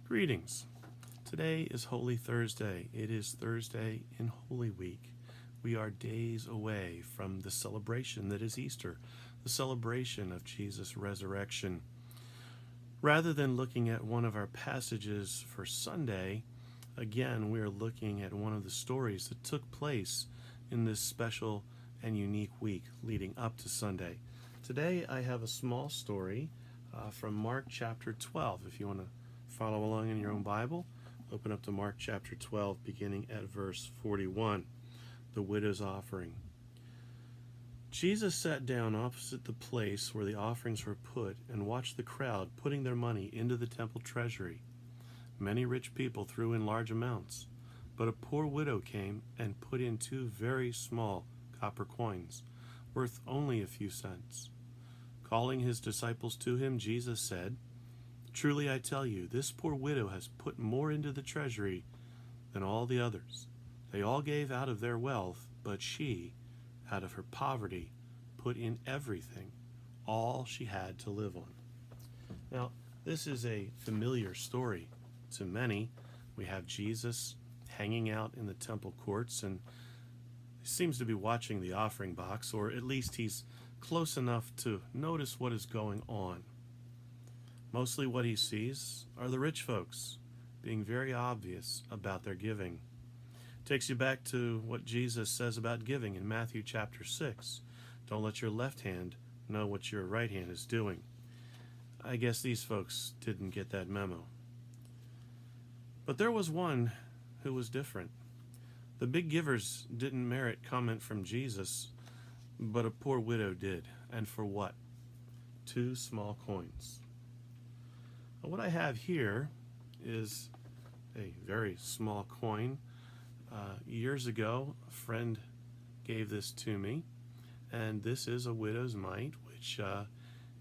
Greetings. Today is Holy Thursday. It is Thursday in Holy Week. We are days away from the celebration that is Easter, the celebration of Jesus' resurrection. Rather than looking at one of our passages for Sunday, again, we are looking at one of the stories that took place in this special and unique week leading up to Sunday. Today, I have a small story from Mark chapter 12. If you want to follow along in your own Bible, open up to Mark chapter 12, beginning at verse 41, the widow's offering. Jesus sat down opposite the place where the offerings were put and watched the crowd putting their money into the temple treasury. Many rich people threw in large amounts, but a poor widow came and put in 2 very small copper coins, worth only a few cents. Calling his disciples to him, Jesus said, "Truly I tell you, this poor widow has put more into the treasury than all the others. They all gave out of their wealth, but she, out of her poverty, put in everything, all she had to live on." Now, this is a familiar story to many. We have Jesus hanging out in the temple courts, and he seems to be watching the offering box, or at least he's close enough to notice what is going on. Mostly what he sees are the rich folks being very obvious about their giving. Takes you back to what Jesus says about giving in Matthew chapter 6. Don't let your left hand know what your right hand is doing. I guess these folks didn't get that memo. But there was one who was different. The big givers didn't merit comment from Jesus, but a poor widow did. And for what? 2 small coins. What I have here is a very small coin. Years ago, a friend gave this to me, and this is a widow's mite, which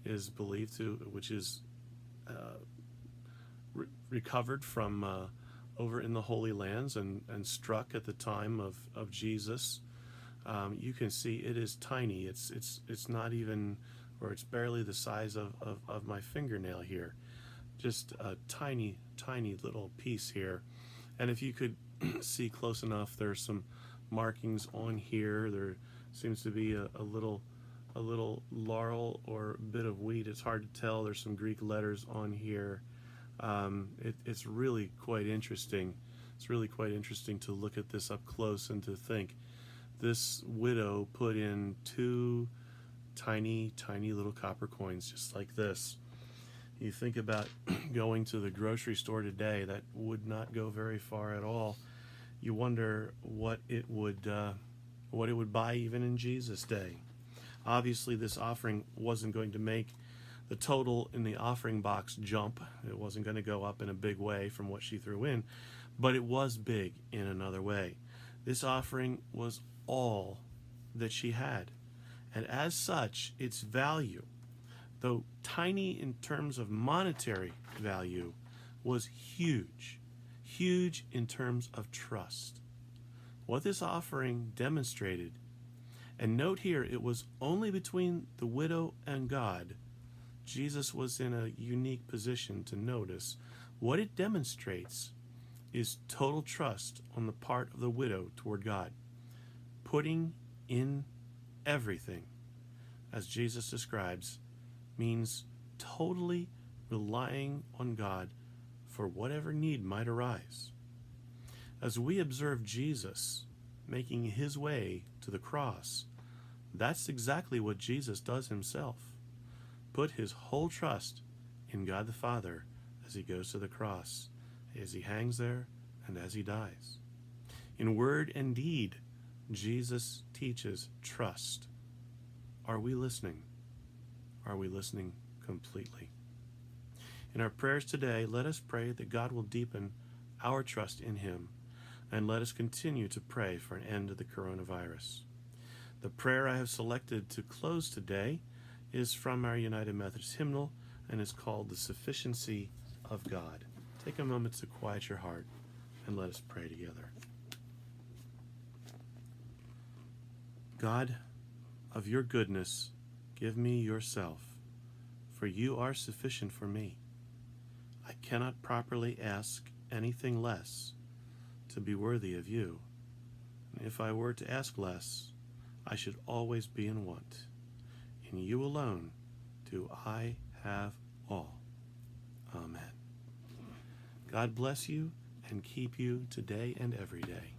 is believed to, which is recovered from over in the Holy Lands and struck at the time of Jesus. You can see it is tiny. It's not even, or it's barely the size of my fingernail here. Just a tiny little piece here. And if you could see close enough, there's some markings on here. There seems to be a little laurel or bit of wheat. It's hard to tell. There's some Greek letters on here. It's really quite interesting. It's really quite interesting to look at this up close and to think this widow put in 2 tiny little copper coins just like this. You think about going to the grocery store today, that would not go very far at all. You wonder what it would buy even in Jesus' day. Obviously, this offering wasn't going to make the total in the offering box jump. It wasn't going to go up in a big way from what she threw in, but it was big in another way. This offering was all that she had, and as such, its value, though tiny in terms of monetary value, was huge in terms of trust. What this offering demonstrated, and note here, it was only between the widow and God. Jesus was in a unique position to notice. What it demonstrates is total trust on the part of the widow toward God, putting in everything, as Jesus describes, means totally relying on God for whatever need might arise. As we observe Jesus making his way to the cross, that's exactly what Jesus does himself. Put his whole trust in God the Father as he goes to the cross, as he hangs there, and as he dies. In word and deed, Jesus teaches trust. Are we listening? Are we listening completely? In our prayers today, let us pray that God will deepen our trust in him, and let us continue to pray for an end to the coronavirus. The prayer I have selected to close today is from our United Methodist hymnal and is called The Sufficiency of God. Take a moment to quiet your heart and let us pray together. God, of your goodness, give me yourself, for you are sufficient for me. I cannot properly ask anything less to be worthy of you. And if I were to ask less, I should always be in want. In you alone do I have all. Amen. God bless you and keep you today and every day.